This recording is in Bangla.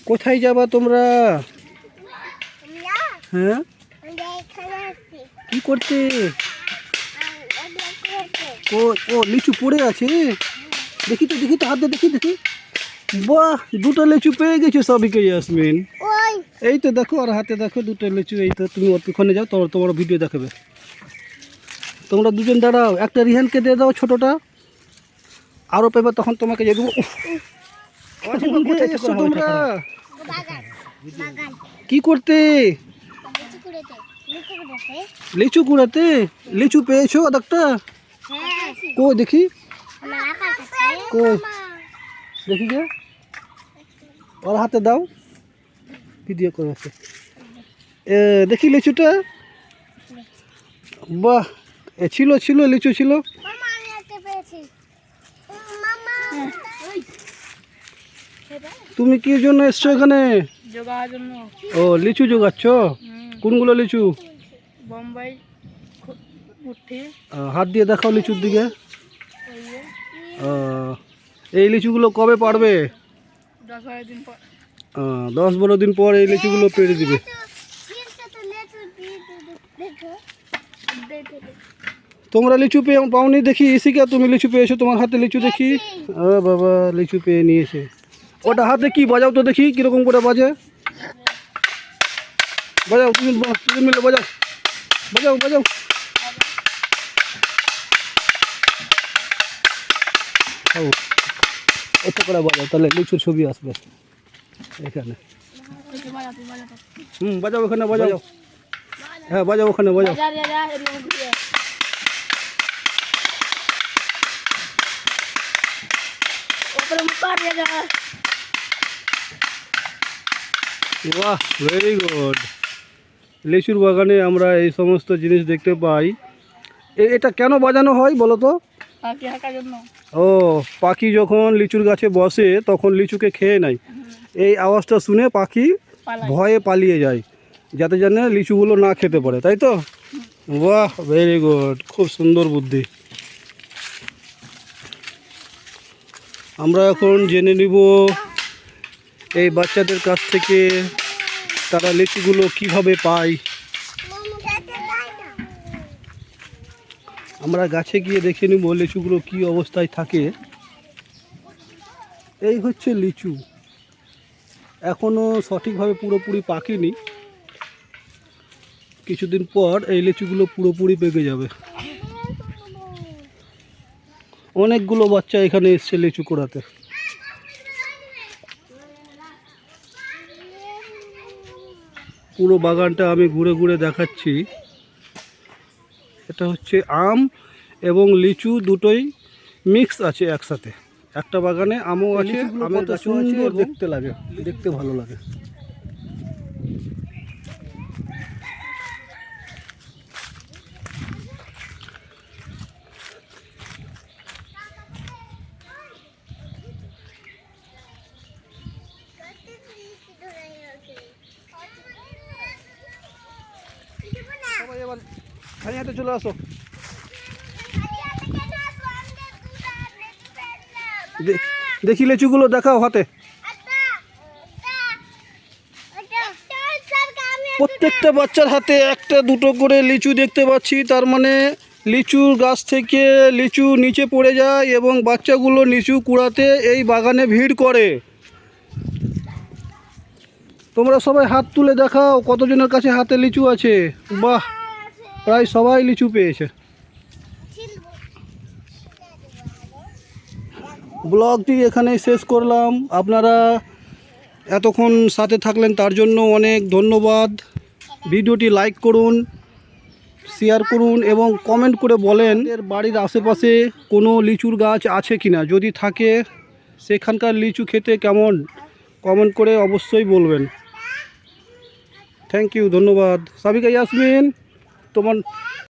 কোথায় যাবা তোমরা? হ্যাঁ, কি করতে? ও ও লিচু পড়ে আছে। দেখি তো হাতে দেখি। বাহ, দুটো লিচু পেয়ে গেছো সাবিকা ইয়াসমিন। এই তো দেখো, আর হাতে দেখো দুটো লিচু। এই তো তুমি ওখানে যাও, তোমার ভিডিও দেখাবে। তোমরা দুজন দাঁড়াও, একটা রিহানকে দিয়ে দাও ছোটটা, আরও পেবে তখন তোমাকে দিয়ে দেবো। কোথায় এসছো তোমরা? কি করতে? লিচু কুড়াতে। লিচু পেয়েছো একটা? কই দেখি, কই দেখি গে, ওর হাতে দাও, ভিডিও করে আছে। দেখি লিচুটা। বাহ, ছিল লিচু ছিল। তুমি কি জন্য এসছো এখানে? ও, লিচু জোগাচ্ছ? কোনগুলো লিচু? বোম্বাই হাত দিয়ে দেখাও লিচুর দিকে। এই লিচুগুলো কবে পারবে? 10-12 দিন পর এই লিচুগুলো পেড়ে দিবে। তোমরা লিচু পাওনি দেখি। ইসিকা, তুমি লিচু পেয়েছো? তোমার হাতে লিচু দেখি। বাবা, লিচু পেয়ে নিয়েছে। ওটা হাতে কি বাজাও তো দেখি, কিরকম করে বাজে। বাজাও, তুমি মিলে বাজাও। এটা করে বাজাও, তাহলে লিচুর ছবি আসবে এখানে। বাজাও ওখানে, বাজাও। হ্যাঁ, বাজাও ওখানে, বাজাও। বাহ, ভেরি গুড। লিচুর বাগানে আমরা এই সমস্ত জিনিস দেখতে পাই। এটা কেন বাজানো হয় বলো তো? ও, পাখি যখন লিচুর গাছে বসে তখন লিচুকে খেয়ে নেয়। এই আওয়াজটা শুনে পাখি ভয়ে পালিয়ে যায়, যাতে যেন লিচুগুলো না খেতে পারে, তাই তো? বাহ, ভেরি গুড, খুব সুন্দর বুদ্ধি। আমরা এখন জেনে নিব এই বাচ্চাদের কাছ থেকে তারা লিচুগুলো কিভাবে পায়। আমরা গাছে গিয়ে দেখে নিব লিচুগুলো কি অবস্থায় থাকে। এই হচ্ছে লিচু, এখনো সঠিকভাবে পুরোপুরি পাকেনি। কিছুদিন পর এই লিচুগুলো পুরোপুরি পেকে যাবে। অনেকগুলো বাচ্চা এখানে এসছে লিচু কুড়াতে। পুরো বাগানটা আমি ঘুরে ঘুরে দেখাচ্ছি। এটা হচ্ছে আম এবং লিচু দুটোই মিক্স আছে একসাথে। একটা বাগানে আমও আছে, আমের গাছও আছে, দেখতে ভালো লাগে। সবাই এবার খালি হাতে চলে আসো। দেখি লিচুগুলো দেখাও হাতে। প্রত্যেকটা বাচ্চার হাতে একটা দুটো করে লিচু দেখতে পাচ্ছি। তার মানে লিচুর গাছ থেকে লিচু নিচে পড়ে যায় এবং বাচ্চাগুলো লিচু কুড়াতে এই বাগানে ভিড় করে। তোমরা সবাই হাত তুলে দেখাও কতজনের কাছে হাতে লিচু আছে। বাহ, প্রায় সবাই লিচু পেয়েছে। ব্লগটি এখানেই শেষ করলাম। আপনারা এতক্ষণ সাথে থাকলেন তার জন্য অনেক ধন্যবাদ। ভিডিওটি লাইক করুন, শেয়ার করুন এবং কমেন্ট করে বলেন এর বাড়ির আশেপাশে কোনো লিচুর গাছ আছে কিনা। যদি থাকে সেখানকার লিচু খেতে কেমন, কমেন্ট করে অবশ্যই বলবেন। থ্যাংক ইউ, ধন্যবাদ। সাবিকা ইয়াসমিন, তোমার